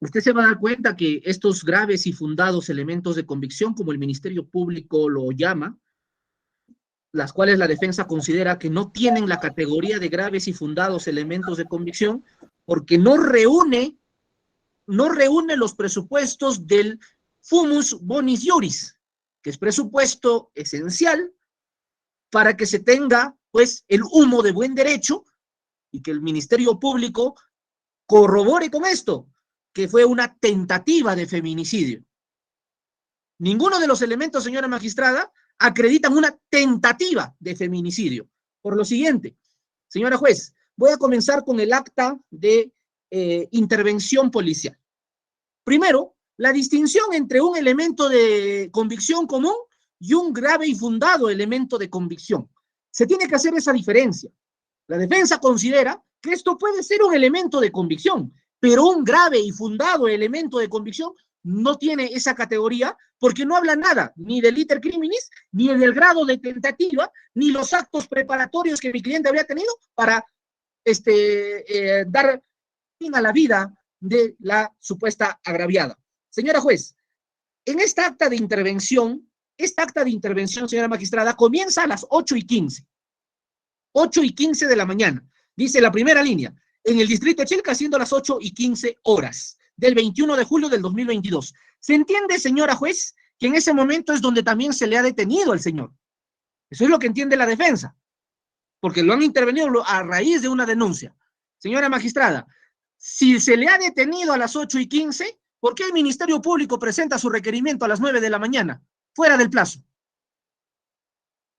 usted se va a dar cuenta que estos graves y fundados elementos de convicción, como el Ministerio Público lo llama, las cuales la defensa considera que no tienen la categoría de graves y fundados elementos de convicción, porque no reúne los presupuestos del fumus bonis iuris, que es presupuesto esencial para que se tenga, pues, el humo de buen derecho y que el Ministerio Público corrobore con esto, que fue una tentativa de feminicidio. Ninguno de los elementos, señora magistrada, acreditan una tentativa de feminicidio. Por lo siguiente, señora juez, voy a comenzar con el acta de intervención policial. Primero, la distinción entre un elemento de convicción común y un grave y fundado elemento de convicción. Se tiene que hacer esa diferencia. La defensa considera que esto puede ser un elemento de convicción, pero un grave y fundado elemento de convicción no tiene esa categoría porque no habla nada, ni del iter criminis, ni del grado de tentativa, ni los actos preparatorios que mi cliente había tenido para dar fin a la vida de la supuesta agraviada. Señora juez, en esta acta de intervención, señora magistrada, comienza a las 8:15. 8:15 de la mañana. Dice la primera línea, en el distrito de Chilca, siendo las 8:15 horas del 21 de julio del 2022. ¿Se entiende, señora juez, que en ese momento es donde también se le ha detenido al señor? Eso es lo que entiende la defensa, porque lo han intervenido a raíz de una denuncia. Señora magistrada, si se le ha detenido a las 8:15, ¿por qué el Ministerio Público presenta su requerimiento a las 9 de la mañana, fuera del plazo?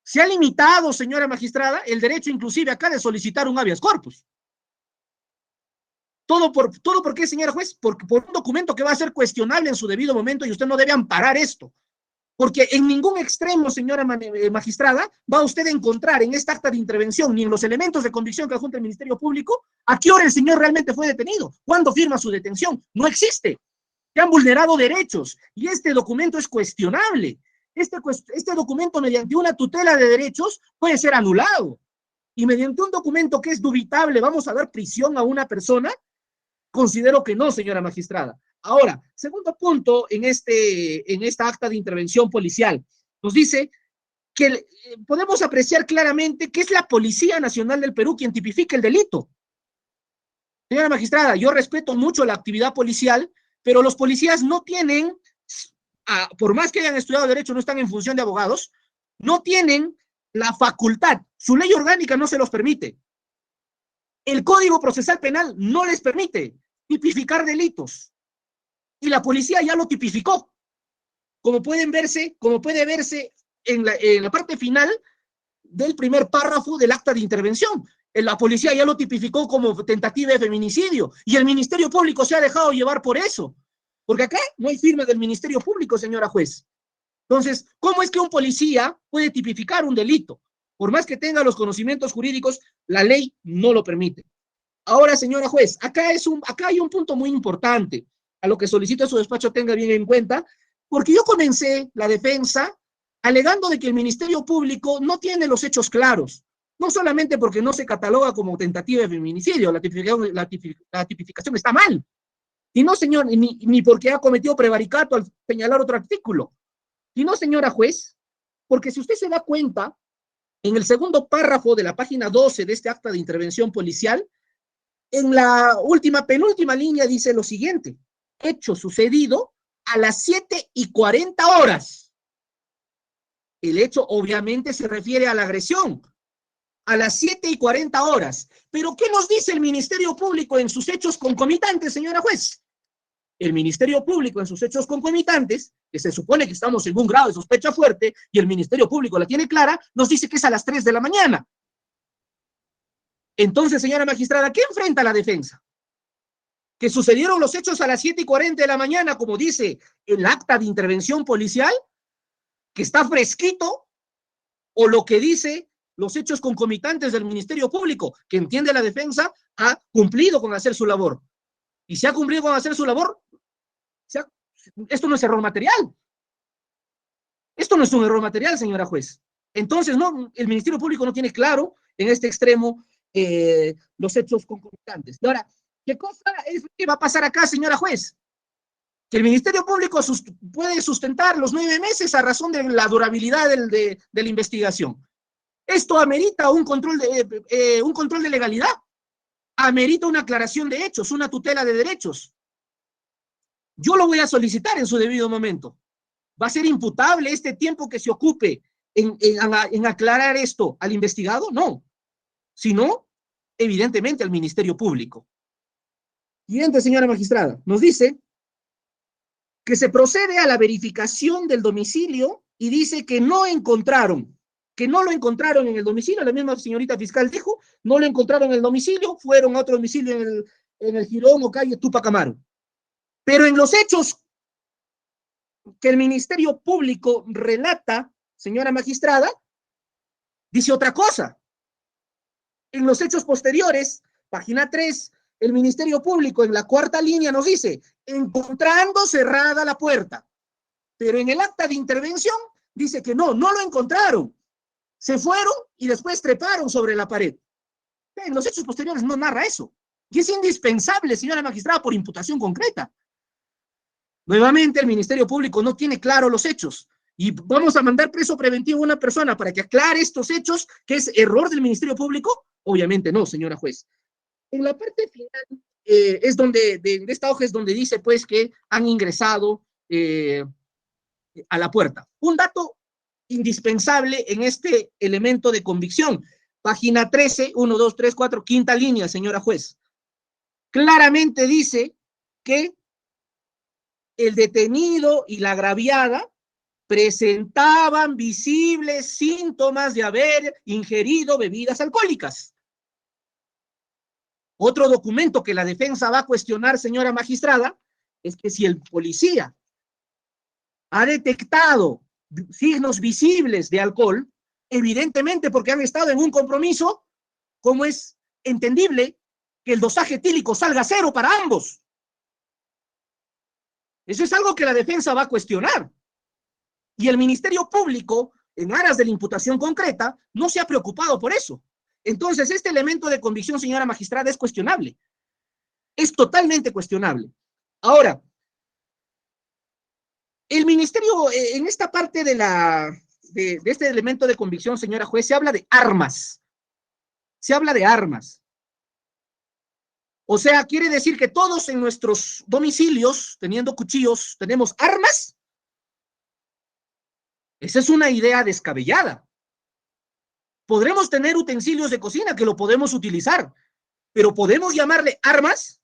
Se ha limitado, señora magistrada, el derecho inclusive acá de solicitar un habeas corpus. ¿Todo por qué, señora juez? Por un documento que va a ser cuestionable en su debido momento y usted no debe amparar esto. Porque en ningún extremo, señora magistrada, va usted a encontrar en esta acta de intervención ni en los elementos de convicción que adjunta el Ministerio Público a qué hora el señor realmente fue detenido, cuándo firma su detención. No existe. Se han vulnerado derechos y este documento es cuestionable. Este documento, mediante una tutela de derechos, puede ser anulado. Y mediante un documento que es dubitable, ¿vamos a dar prisión a una persona? Considero que no, señora magistrada. Ahora, segundo punto en esta acta de intervención policial, nos dice que podemos apreciar claramente que es la Policía Nacional del Perú quien tipifica el delito. Señora magistrada, yo respeto mucho la actividad policial, pero los policías no tienen, por más que hayan estudiado derecho, no están en función de abogados, no tienen la facultad, su ley orgánica no se los permite. El Código Procesal Penal no les permite tipificar delitos. Y la policía ya lo tipificó. Como puede verse en la parte final del primer párrafo del acta de intervención. La policía ya lo tipificó como tentativa de feminicidio y el Ministerio Público se ha dejado llevar por eso. Porque acá no hay firma del Ministerio Público, señora juez. Entonces, ¿cómo es que un policía puede tipificar un delito? Por más que tenga los conocimientos jurídicos, la ley no lo permite. Ahora, señora juez, acá hay un punto muy importante, a lo que solicito a su despacho tenga bien en cuenta, porque yo comencé la defensa alegando de que el Ministerio Público no tiene los hechos claros, no solamente porque no se cataloga como tentativa de feminicidio, la tipificación está mal, y no, señor, ni porque ha cometido prevaricato al señalar otro artículo, y no, señora juez, porque si usted se da cuenta, en el segundo párrafo de la página 12 de este acta de intervención policial, en la penúltima línea dice lo siguiente: hecho sucedido a las 7:40 horas. El hecho obviamente se refiere a la agresión, a las 7:40 horas. Pero ¿qué nos dice el Ministerio Público en sus hechos concomitantes, señora juez? El Ministerio Público en sus hechos concomitantes, que se supone que estamos en un grado de sospecha fuerte y el Ministerio Público la tiene clara, nos dice que es a las 3 de la mañana. Entonces, señora magistrada, ¿qué enfrenta la defensa? Que sucedieron los hechos a las 7:40 de la mañana, como dice el acta de intervención policial, que está fresquito, o lo que dice los hechos concomitantes del Ministerio Público, que entiende la defensa, ha cumplido con hacer su labor. Y si ha cumplido con hacer su labor, esto no es error material. Esto no es un error material, señora juez. Entonces, no, el Ministerio Público no tiene claro en este extremo los hechos concomitantes. Y ahora, ¿qué cosa es lo que va a pasar acá, señora juez? que el Ministerio Público puede sustentar los 9 meses a razón de la durabilidad de la investigación. Esto amerita un control de legalidad, amerita una aclaración de hechos, una tutela de derechos. Yo lo voy a solicitar en su debido momento. ¿Va a ser imputable este tiempo que se ocupe en aclarar esto al investigado? No. Sino, evidentemente, al Ministerio Público. Siguiente, señora magistrada, nos dice que se procede a la verificación del domicilio y dice que no lo encontraron en el domicilio. La misma señorita fiscal dijo, no lo encontraron en el domicilio, fueron a otro domicilio en el Jirón o calle Túpac Amaru. Pero en los hechos que el Ministerio Público relata, señora magistrada, dice otra cosa. En los hechos posteriores, página 3, el Ministerio Público en la cuarta línea nos dice, encontrando cerrada la puerta. Pero en el acta de intervención dice que no lo encontraron. Se fueron y después treparon sobre la pared. En los hechos posteriores no narra eso. Y es indispensable, señora magistrada, por imputación concreta. Nuevamente, el Ministerio Público no tiene claro los hechos. Y vamos a mandar preso preventivo a una persona para que aclare estos hechos, que es error del Ministerio Público. Obviamente no, señora juez. En la parte final, es donde, de esta hoja es donde dice, pues, que han ingresado a la puerta. Un dato indispensable en este elemento de convicción. Página 13, 1, 2, 3, 4, quinta línea, señora juez. Claramente dice que el detenido y la agraviada presentaban visibles síntomas de haber ingerido bebidas alcohólicas. Otro documento que la defensa va a cuestionar, señora magistrada, es que si el policía ha detectado signos visibles de alcohol, evidentemente porque han estado en un compromiso, ¿cómo es entendible que el dosaje etílico salga cero para ambos? Eso es algo que la defensa va a cuestionar. Y el Ministerio Público, en aras de la imputación concreta, no se ha preocupado por eso. Entonces, este elemento de convicción, señora magistrada, es cuestionable. Es totalmente cuestionable. Ahora, el Ministerio, en esta parte de este elemento de convicción, señora juez, se habla de armas. Se habla de armas. O sea, quiere decir que todos en nuestros domicilios, teniendo cuchillos, tenemos armas. Esa es una idea descabellada. Podremos tener utensilios de cocina que lo podemos utilizar, pero ¿podemos llamarle armas?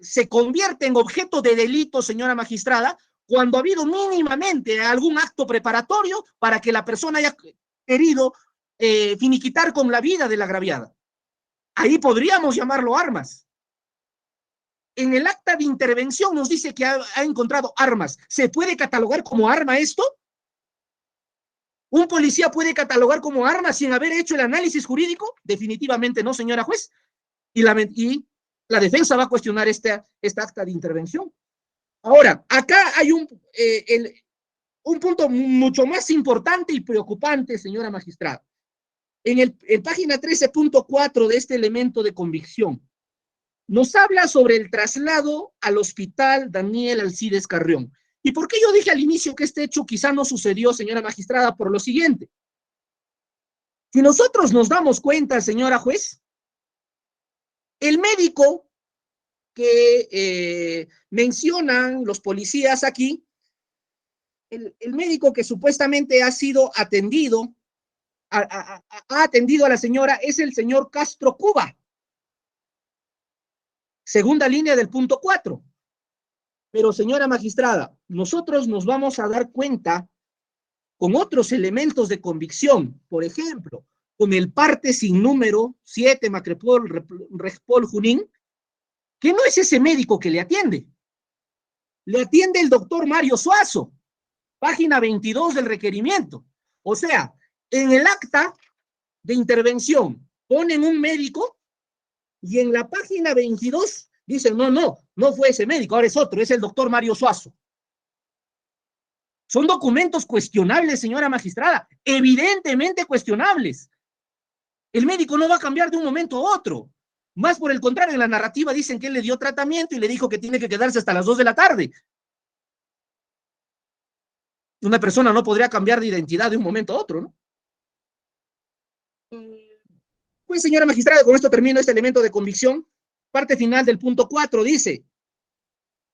Se convierte en objeto de delito, señora magistrada, cuando ha habido mínimamente algún acto preparatorio para que la persona haya querido finiquitar con la vida de la agraviada. Ahí podríamos llamarlo armas. En el acta de intervención nos dice que ha encontrado armas. ¿Se puede catalogar como arma esto? ¿Un policía puede catalogar como arma sin haber hecho el análisis jurídico? Definitivamente no, señora juez. Y la defensa va a cuestionar esta acta de intervención. Ahora, acá hay un punto mucho más importante y preocupante, señora magistrada. En página 13.4 de este elemento de convicción, nos habla sobre el traslado al hospital Daniel Alcides Carrión. ¿Y por qué yo dije al inicio que este hecho quizá no sucedió, señora magistrada? Por lo siguiente. Si nosotros nos damos cuenta, señora juez, el médico que mencionan los policías aquí, el médico que supuestamente ha sido atendido, ha atendido a la señora, es el señor Castro Cuba. Segunda línea del punto 4. Pero, señora magistrada, nosotros nos vamos a dar cuenta con otros elementos de convicción, por ejemplo, con el parte sin número 7 Macrepol Regpol Junín, que no es ese médico que le atiende. Le atiende el doctor Mario Suazo, página 22 del requerimiento. O sea, en el acta de intervención ponen un médico y en la página 22 dicen, no fue ese médico, ahora es otro, es el doctor Mario Suazo. Son documentos cuestionables, señora magistrada, evidentemente cuestionables. El médico no va a cambiar de un momento a otro. Más por el contrario, en la narrativa dicen que él le dio tratamiento y le dijo que tiene que quedarse hasta las 2 de la tarde. Una persona no podría cambiar de identidad de un momento a otro, ¿no? Pues, señora magistrada, con esto termino este elemento de convicción. Parte final del punto 4 dice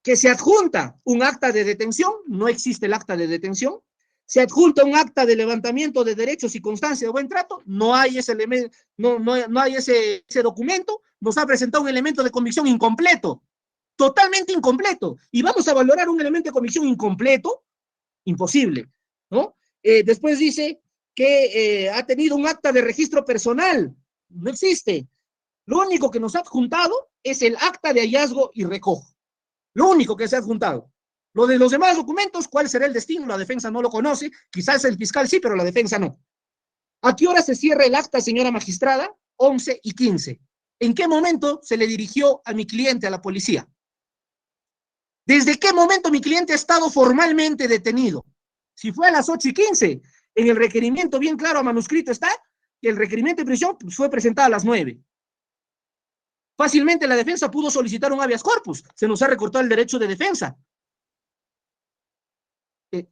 que se adjunta un acta de detención, no existe el acta de detención, se adjunta un acta de levantamiento de derechos y constancia de buen trato, no hay ese elemento, no hay ese documento, nos ha presentado un elemento de convicción incompleto, totalmente incompleto, y vamos a valorar un elemento de convicción incompleto, imposible, ¿no? Después dice que ha tenido un acta de registro personal, no existe. Lo único que nos ha adjuntado es el acta de hallazgo y recojo. Lo único que se ha adjuntado. Lo de los demás documentos, ¿cuál será el destino? La defensa no lo conoce. Quizás el fiscal sí, pero la defensa no. ¿A qué hora se cierra el acta, señora magistrada? 11:15. ¿En qué momento se le dirigió a mi cliente, a la policía? ¿Desde qué momento mi cliente ha estado formalmente detenido? Si fue a las 8:15, en el requerimiento bien claro a manuscrito está que el requerimiento de prisión fue presentado a las 9. Fácilmente la defensa pudo solicitar un habeas corpus. Se nos ha recortado el derecho de defensa.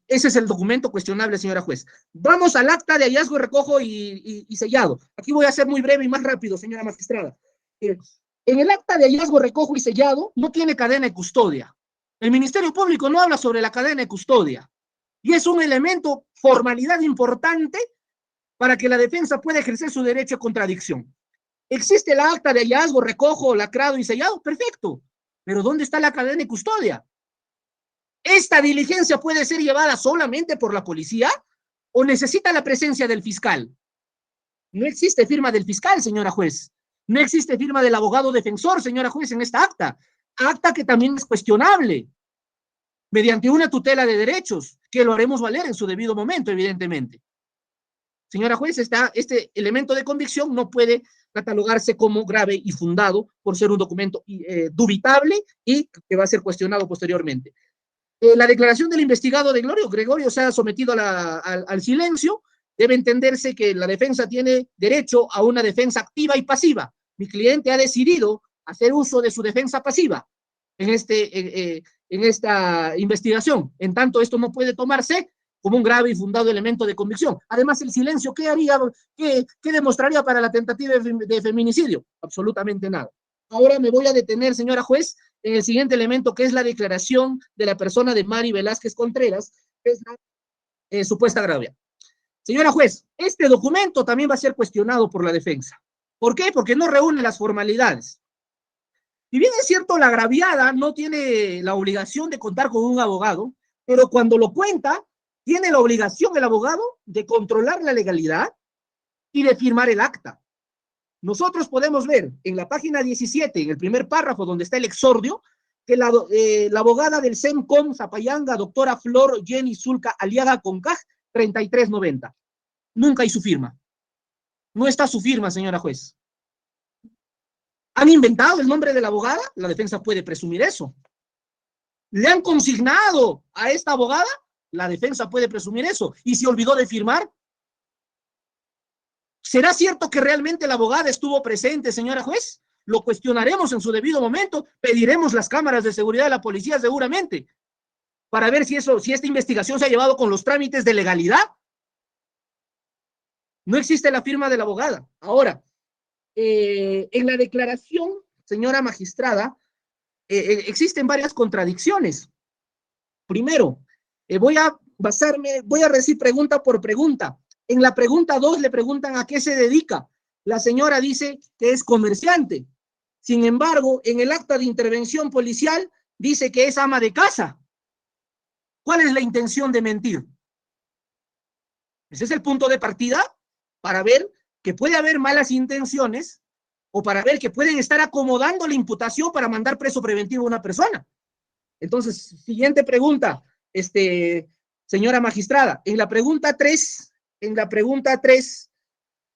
Ese es el documento cuestionable, señora juez. Vamos al acta de hallazgo, recojo y sellado. Aquí voy a ser muy breve y más rápido, señora magistrada. En el acta de hallazgo, recojo y sellado no tiene cadena de custodia. El Ministerio Público no habla sobre la cadena de custodia. Y es un elemento, formalidad importante para que la defensa pueda ejercer su derecho a contradicción. ¿Existe la acta de hallazgo, recojo, lacrado y sellado? Perfecto. Pero ¿dónde está la cadena de custodia? ¿Esta diligencia puede ser llevada solamente por la policía o necesita la presencia del fiscal? No existe firma del fiscal, señora juez. No existe firma del abogado defensor, señora juez, en esta acta. Acta que también es cuestionable mediante una tutela de derechos, que lo haremos valer en su debido momento, evidentemente. Señora juez, este elemento de convicción no puede catalogarse como grave y fundado por ser un documento dubitable y que va a ser cuestionado posteriormente. La declaración del investigado de Gregorio se ha sometido al silencio. Debe entenderse que la defensa tiene derecho a una defensa activa y pasiva. Mi cliente ha decidido hacer uso de su defensa pasiva en esta investigación. En tanto, esto no puede tomarse como un grave y fundado elemento de convicción. Además, el silencio, ¿qué haría? ¿Qué demostraría para la tentativa de feminicidio? Absolutamente nada. Ahora me voy a detener, señora juez, en el siguiente elemento, que es la declaración de la persona de Mari Velázquez Contreras, que es la supuesta agravia. Señora juez, este documento también va a ser cuestionado por la defensa. ¿Por qué? Porque no reúne las formalidades. Y bien es cierto, la agraviada no tiene la obligación de contar con un abogado, pero cuando lo cuenta, tiene la obligación el abogado de controlar la legalidad y de firmar el acta. Nosotros podemos ver en la página 17, en el primer párrafo donde está el exordio, que la abogada del CEMCOM Zapayanga, doctora Flor Jenny Zulca Aliaga Concaj, 3390. Nunca hay su firma. No está su firma, señora juez. ¿Han inventado el nombre de la abogada? La defensa puede presumir eso. ¿Le han consignado a esta abogada? La defensa puede presumir eso. ¿Y se olvidó de firmar? ¿Será cierto que realmente la abogada estuvo presente, señora juez? Lo cuestionaremos en su debido momento, pediremos las cámaras de seguridad de la policía seguramente, para ver si esta investigación se ha llevado con los trámites de legalidad. No existe la firma de la abogada. Ahora, en la declaración, señora magistrada, existen varias contradicciones. Primero, voy a decir pregunta por pregunta. En la pregunta 2 le preguntan a qué se dedica. La señora dice que es comerciante. Sin embargo, en el acta de intervención policial dice que es ama de casa. ¿Cuál es la intención de mentir? Ese es el punto de partida para ver que puede haber malas intenciones o para ver que pueden estar acomodando la imputación para mandar preso preventivo a una persona. Entonces, siguiente pregunta, señora magistrada. En la pregunta 3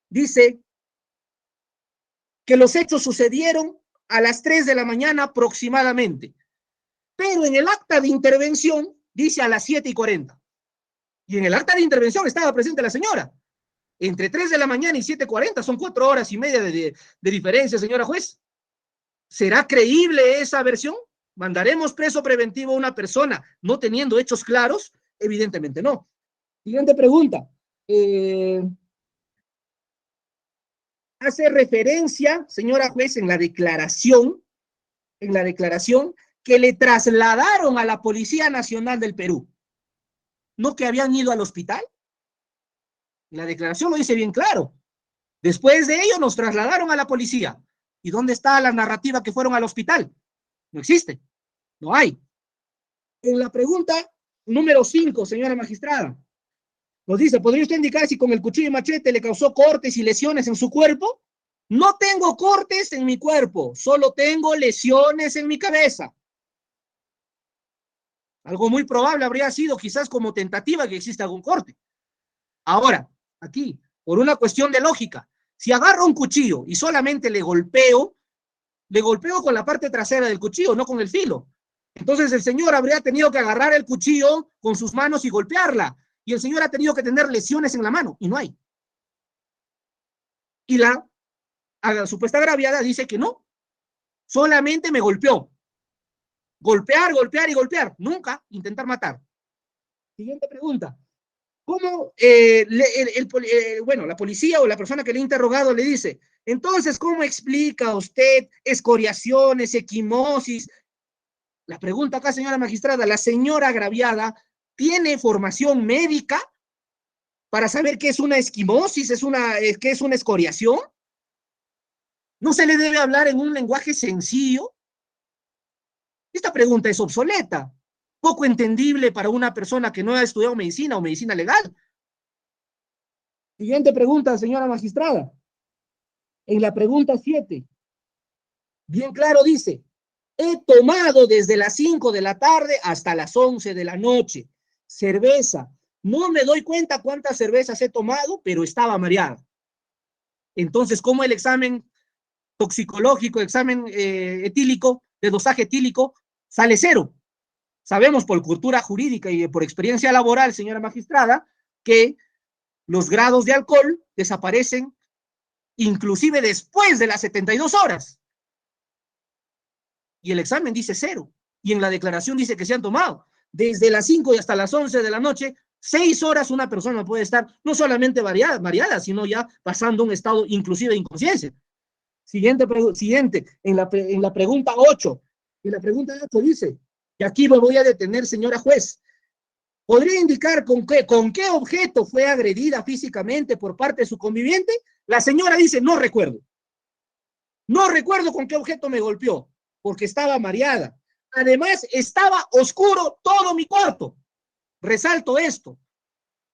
dice que los hechos sucedieron a las 3 de la mañana aproximadamente, pero en el acta de intervención dice a las 7:40. Y en el acta de intervención estaba presente la señora. Entre 3 de la mañana y 7:40 son 4 horas y media de diferencia, señora juez. ¿Será creíble esa versión? ¿Mandaremos preso preventivo a una persona no teniendo hechos claros? Evidentemente no. Siguiente pregunta. Hace referencia, señora juez, en la declaración que le trasladaron a la Policía Nacional del Perú, no que habían ido al hospital. La declaración lo dice bien claro. Después de ello nos trasladaron a la policía. ¿Y dónde está la narrativa que fueron al hospital? No existe, no hay. En la pregunta número 5, señora magistrada, nos dice, ¿podría usted indicar si con el cuchillo y machete le causó cortes y lesiones en su cuerpo? No tengo cortes en mi cuerpo, solo tengo lesiones en mi cabeza. Algo muy probable habría sido quizás como tentativa que exista algún corte. Ahora, aquí, por una cuestión de lógica, si agarro un cuchillo y solamente le golpeo con la parte trasera del cuchillo, no con el filo. Entonces el señor habría tenido que agarrar el cuchillo con sus manos y golpearla. Y el señor ha tenido que tener lesiones en la mano, y no hay. Y la supuesta agraviada dice que no, solamente me golpeó. Golpear, golpear y golpear, nunca intentar matar. Siguiente pregunta. ¿Cómo bueno, la policía o la persona que le ha interrogado le dice, entonces, ¿cómo explica usted escoriaciones, equimosis? La pregunta acá, señora magistrada, ¿la señora agraviada tiene formación médica para saber qué es una esquimosis, qué es una escoriación? ¿No se le debe hablar en un lenguaje sencillo? Esta pregunta es obsoleta, poco entendible para una persona que no ha estudiado medicina o medicina legal. Siguiente pregunta, señora magistrada. En la pregunta 7, bien claro dice, he tomado desde las 5 de la tarde hasta las 11 de la noche cerveza. No me doy cuenta cuántas cervezas he tomado, pero estaba mareada. Entonces, ¿cómo el examen toxicológico, examen etílico, de dosaje etílico, sale 0? Sabemos por cultura jurídica y por experiencia laboral, señora magistrada, que los grados de alcohol desaparecen inclusive después de las 72 horas. Y el examen dice 0. Y en la declaración dice que se han tomado desde las 5 y hasta las 11 de la noche, 6 horas una persona puede estar no solamente mareada, sino ya pasando un estado inclusive de inconsciencia. Siguiente, en la pregunta 8. En la pregunta 8 dice, y aquí me voy a detener, señora juez, ¿podría indicar con qué objeto fue agredida físicamente por parte de su conviviente? La señora dice, no recuerdo. No recuerdo con qué objeto me golpeó, porque estaba mareada. Además, estaba oscuro todo mi cuarto. Resalto esto.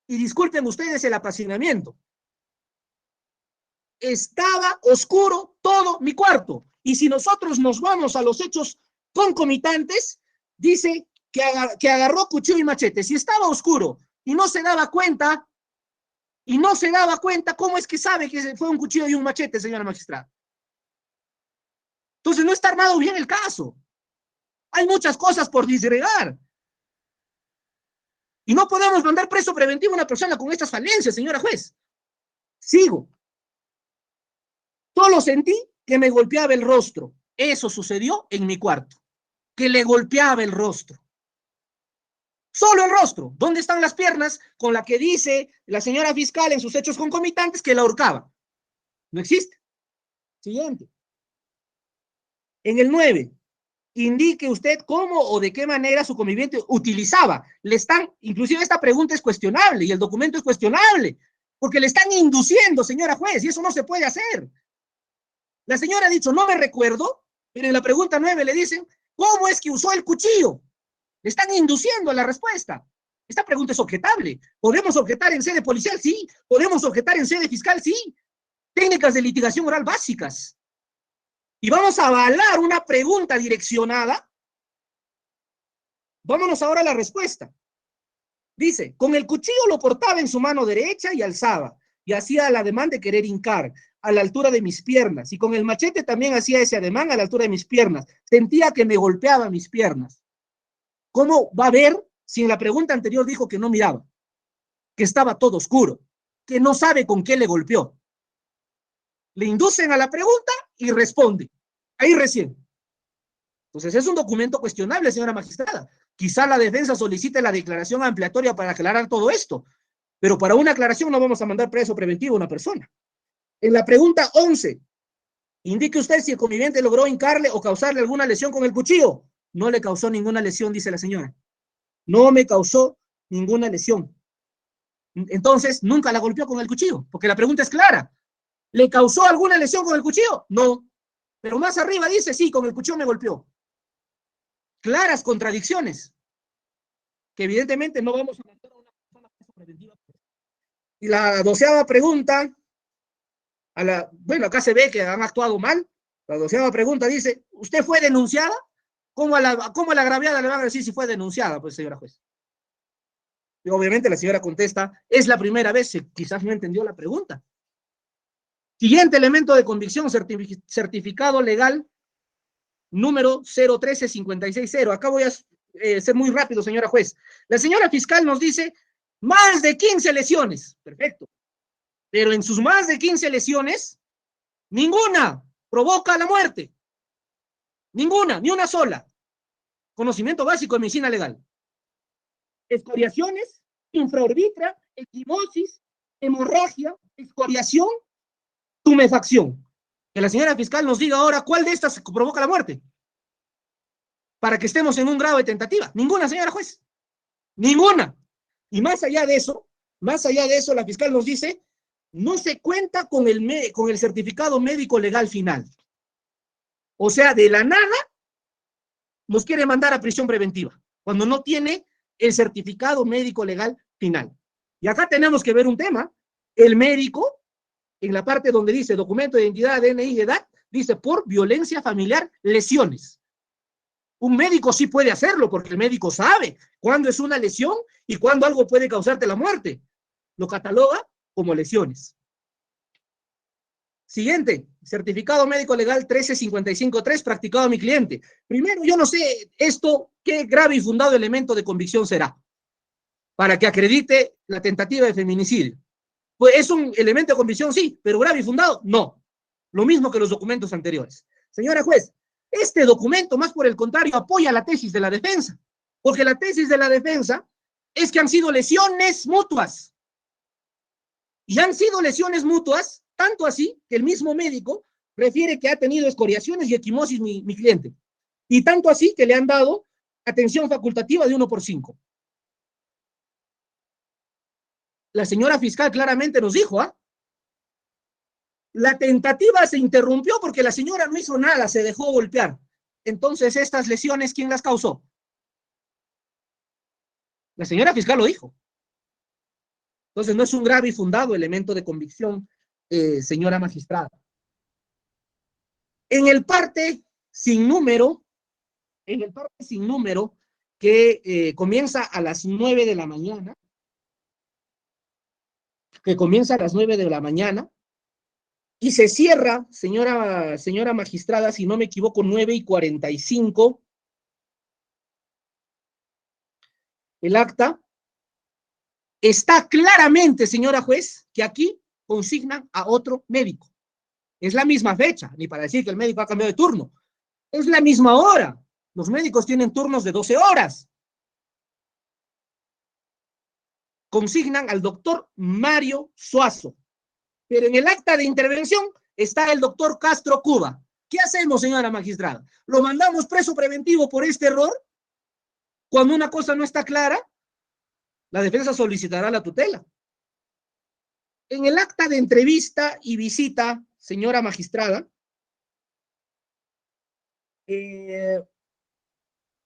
Y disculpen ustedes el apasionamiento. Estaba oscuro todo mi cuarto. Y si nosotros nos vamos a los hechos concomitantes, dice que agarró cuchillo y machete. Si estaba oscuro y no se daba cuenta, ¿cómo es que sabe que fue un cuchillo y un machete, señora magistrada? Entonces no está armado bien el caso. Hay muchas cosas por disgregar. Y no podemos mandar preso preventivo a una persona con estas falencias, señora juez. Sigo. Solo sentí que me golpeaba el rostro. Eso sucedió en mi cuarto. Que le golpeaba el rostro. Solo el rostro. ¿Dónde están las piernas con la que dice la señora fiscal en sus hechos concomitantes que la ahorcaba? No existe. Siguiente. En el 9, indique usted cómo o de qué manera su conviviente utilizaba. Inclusive esta pregunta es cuestionable y el documento es cuestionable, porque le están induciendo, señora juez, y eso no se puede hacer. La señora ha dicho, no me recuerdo, pero en la pregunta 9 le dicen, ¿cómo es que usó el cuchillo? Le están induciendo a la respuesta. Esta pregunta es objetable. ¿Podemos objetar en sede policial? Sí. ¿Podemos objetar en sede fiscal? Sí. Técnicas de litigación oral básicas. Y vamos a avalar una pregunta direccionada. Vámonos ahora a la respuesta. Dice, con el cuchillo lo portaba en su mano derecha y alzaba, y hacía el ademán de querer hincar a la altura de mis piernas, y con el machete también hacía ese ademán a la altura de mis piernas. Sentía que me golpeaba mis piernas. ¿Cómo va a ver si en la pregunta anterior dijo que no miraba, que estaba todo oscuro, que no sabe con qué le golpeó? Le inducen a la pregunta y responde. Ahí recién. Entonces es un documento cuestionable, señora magistrada. Quizá la defensa solicite la declaración ampliatoria para aclarar todo esto, pero para una aclaración no vamos a mandar preso preventivo a una persona. En la pregunta 11, indique usted si el conviviente logró hincarle o causarle alguna lesión con el cuchillo. No le causó ninguna lesión, dice la señora. No me causó ninguna lesión. Entonces, nunca la golpeó con el cuchillo, porque la pregunta es clara. ¿Le causó alguna lesión con el cuchillo? No. Pero más arriba dice, sí, con el cuchillo me golpeó. Claras contradicciones, que evidentemente no vamos a mandar a una persona preventiva. Y la 12ª pregunta, bueno, acá se ve que han actuado mal. La 12ª pregunta dice, ¿usted fue denunciada? ¿Cómo a la agraviada le van a decir si fue denunciada, pues, señora juez? Y obviamente la señora contesta, es la primera vez, quizás no entendió la pregunta. Siguiente elemento de convicción, certificado legal número 013560. Acá voy a ser muy rápido, señora juez. La señora fiscal nos dice más de 15 lesiones. Perfecto. Pero en sus más de 15 lesiones, ninguna provoca la muerte. Ninguna, ni una sola. Conocimiento básico de medicina legal. Escoriaciones, infraorbitra, equimosis, hemorragia, escoriación, tumefacción. Que la señora fiscal nos diga ahora cuál de estas provoca la muerte. Para que estemos en un grado de tentativa. Ninguna, señora juez. Ninguna. Y más allá de eso, la fiscal nos dice, no se cuenta con el certificado médico legal final. O sea, de la nada, nos quiere mandar a prisión preventiva, cuando no tiene el certificado médico legal final. Y acá tenemos que ver un tema. El médico, en la parte donde dice documento de identidad, DNI y edad, dice por violencia familiar, lesiones. Un médico sí puede hacerlo, porque el médico sabe cuándo es una lesión y cuándo algo puede causarte la muerte. Lo cataloga como lesiones. Siguiente, certificado médico legal 13553, practicado a mi cliente. Primero, yo no sé esto, qué grave y fundado elemento de convicción será, para que acredite la tentativa de feminicidio. Pues es un elemento de convicción, sí, pero grave y fundado, no. Lo mismo que los documentos anteriores. Señora juez, este documento, más por el contrario, apoya la tesis de la defensa, porque la tesis de la defensa es que han sido lesiones mutuas. Y han sido lesiones mutuas, tanto así que el mismo médico refiere que ha tenido escoriaciones y equimosis mi cliente. Y tanto así que le han dado atención facultativa de 1/5. La señora fiscal claramente nos dijo, la tentativa se interrumpió porque la señora no hizo nada, se dejó golpear. Entonces, estas lesiones, ¿quién las causó? La señora fiscal lo dijo. Entonces, no es un grave y fundado elemento de convicción, señora magistrada. En el parte sin número, que comienza a las 9 de la mañana, y se cierra, señora magistrada, si no me equivoco, 9:45, el acta. Está claramente, señora juez, que aquí consignan a otro médico. Es la misma fecha, ni para decir que el médico ha cambiado de turno. Es la misma hora. Los médicos tienen turnos de 12 horas. Consignan al doctor Mario Suazo. Pero en el acta de intervención está el doctor Castro Cuba. ¿Qué hacemos, señora magistrada? ¿Lo mandamos preso preventivo por este error? Cuando una cosa no está clara, la defensa solicitará la tutela. En el acta de entrevista y visita, señora magistrada,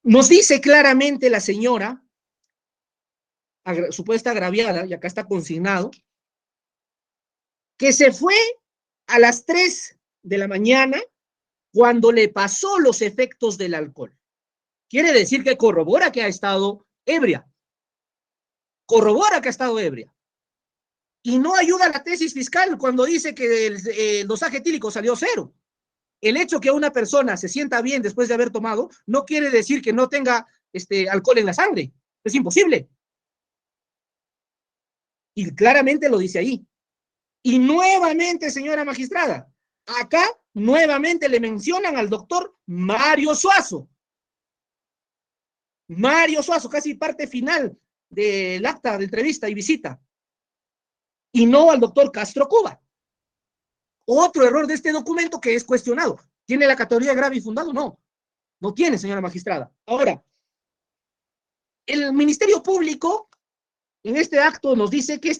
nos dice claramente la señora, supuesta agraviada, y acá está consignado, que se fue a las 3 de la mañana cuando le pasó los efectos del alcohol. Quiere decir que corrobora que ha estado ebria. Y no ayuda a la tesis fiscal cuando dice que el dosaje etílico salió 0. El hecho que una persona se sienta bien después de haber tomado no quiere decir que no tenga alcohol en la sangre. Es imposible. Y claramente lo dice ahí. Y nuevamente, señora magistrada, acá nuevamente le mencionan al doctor Mario Suazo. Mario Suazo, casi parte final del acta de entrevista y visita, y no al doctor Castro Cuba. Otro error de este documento que es cuestionado. ¿Tiene la categoría grave y fundado? No, no tiene, señora magistrada. Ahora, el Ministerio Público en este acto nos dice que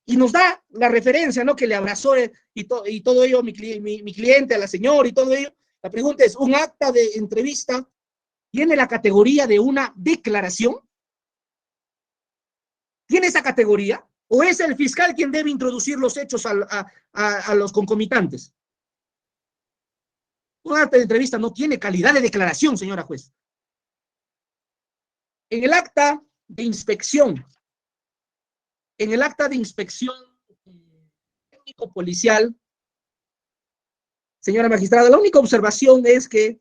y nos da la referencia, ¿no? Que le abrazó y todo ello, mi cliente, a la señora y todo ello. La pregunta es, ¿un acta de entrevista tiene la categoría de una declaración? ¿Tiene esa categoría? ¿O es el fiscal quien debe introducir los hechos a los concomitantes? Un acta de entrevista no tiene calidad de declaración, señora juez. En el acta de inspección, técnico policial, señora magistrada, la única observación es que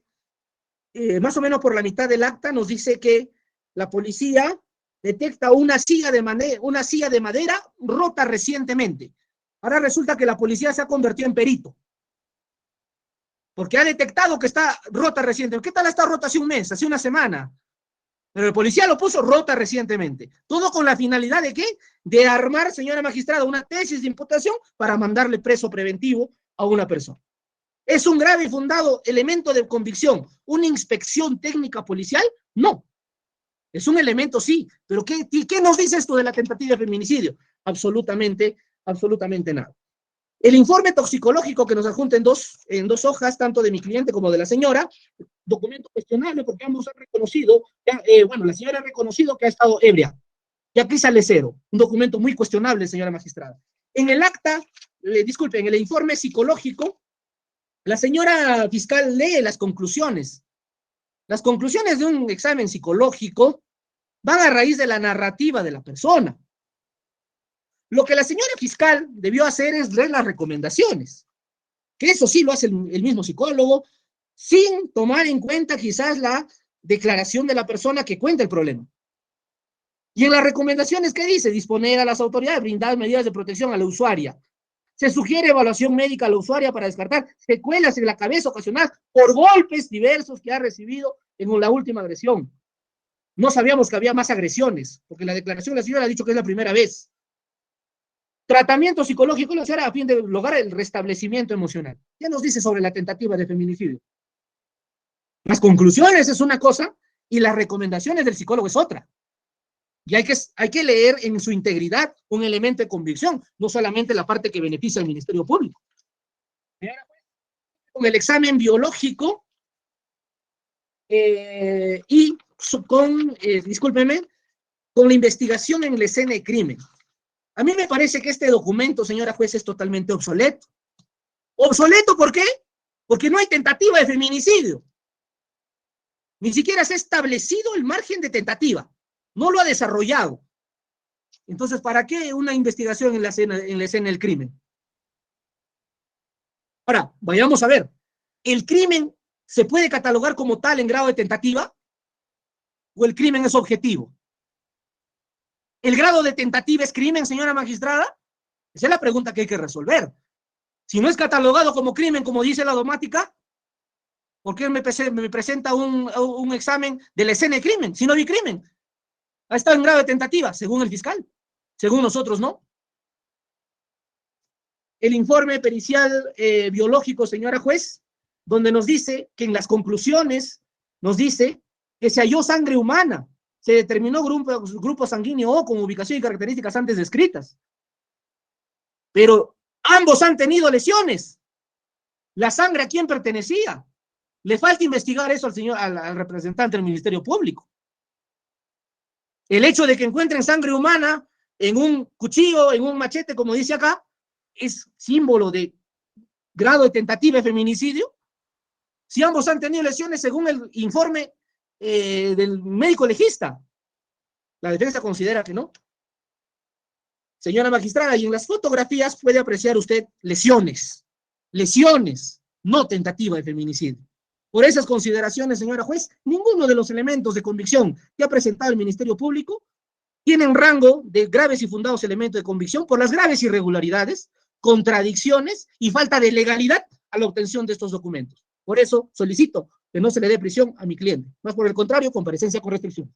más o menos por la mitad del acta nos dice que la policía detecta una silla de madera rota recientemente. Ahora resulta que la policía se ha convertido en perito, porque ha detectado que está rota recientemente. ¿Qué tal está rota hace un mes, hace una semana? Pero el policía lo puso rota recientemente. Todo con la finalidad de ¿qué? De armar, señora magistrada, una tesis de imputación para mandarle preso preventivo a una persona. ¿Es un grave y fundado elemento de convicción una inspección técnica policial? No. Es un elemento, sí, pero ¿qué nos dice esto de la tentativa de feminicidio? Absolutamente nada. El informe toxicológico que nos adjunta en dos hojas, tanto de mi cliente como de la señora, documento cuestionable porque ambos han reconocido, la señora ha reconocido que ha estado ebria, y aquí sale cero, un documento muy cuestionable, señora magistrada. En el acta, en el informe psicológico, la señora fiscal lee las conclusiones. Las conclusiones de un examen psicológico van a raíz de la narrativa de la persona. Lo que la señora fiscal debió hacer es leer las recomendaciones, que eso sí lo hace el mismo psicólogo, sin tomar en cuenta quizás la declaración de la persona que cuenta el problema. Y en las recomendaciones, ¿qué dice? Disponer a las autoridades, brindar medidas de protección a la usuaria. Se sugiere evaluación médica a la usuaria para descartar secuelas en la cabeza ocasionadas por golpes diversos que ha recibido en la última agresión. No sabíamos que había más agresiones, porque la declaración de la señora ha dicho que es la primera vez. Tratamiento psicológico la señora a fin de lograr el restablecimiento emocional. ¿Qué nos dice sobre la tentativa de feminicidio? Las conclusiones es una cosa y las recomendaciones del psicólogo es otra. Y hay que leer en su integridad un elemento de convicción, no solamente la parte que beneficia al Ministerio Público. Con el examen biológico y discúlpeme, con la investigación en la escena de crimen. A mí me parece que este documento, señora juez, es totalmente obsoleto. ¿Obsoleto por qué? Porque no hay tentativa de feminicidio. Ni siquiera se ha establecido el margen de tentativa. No lo ha desarrollado. Entonces, ¿para qué una investigación en la escena del crimen? Ahora, vayamos a ver. ¿El crimen se puede catalogar como tal en grado de tentativa? ¿O el crimen es objetivo? ¿El grado de tentativa es crimen, señora magistrada? Esa es la pregunta que hay que resolver. Si no es catalogado como crimen, como dice la dogmática, ¿por qué me presenta un examen de la escena de crimen? Si no vi crimen. Ha estado en grado de tentativa, según el fiscal. Según nosotros, no. El informe pericial biológico, señora juez, donde nos dice que en las conclusiones nos dice que se halló sangre humana, se determinó grupo sanguíneo O con ubicación y características antes descritas. Pero ambos han tenido lesiones. ¿La sangre a quién pertenecía? Le falta investigar eso al representante del Ministerio Público. El hecho de que encuentren sangre humana en un cuchillo, en un machete, como dice acá, es símbolo de grado de tentativa de feminicidio. Si ambos han tenido lesiones según el informe del médico legista, la defensa considera que no. Señora magistrada, y en las fotografías puede apreciar usted lesiones, no tentativa de feminicidio. Por esas consideraciones, señora juez, ninguno de los elementos de convicción que ha presentado el Ministerio Público tienen rango de graves y fundados elementos de convicción por las graves irregularidades, contradicciones y falta de legalidad a la obtención de estos documentos. Por eso solicito que no se le dé prisión a mi cliente. Más por el contrario, comparecencia con restricción.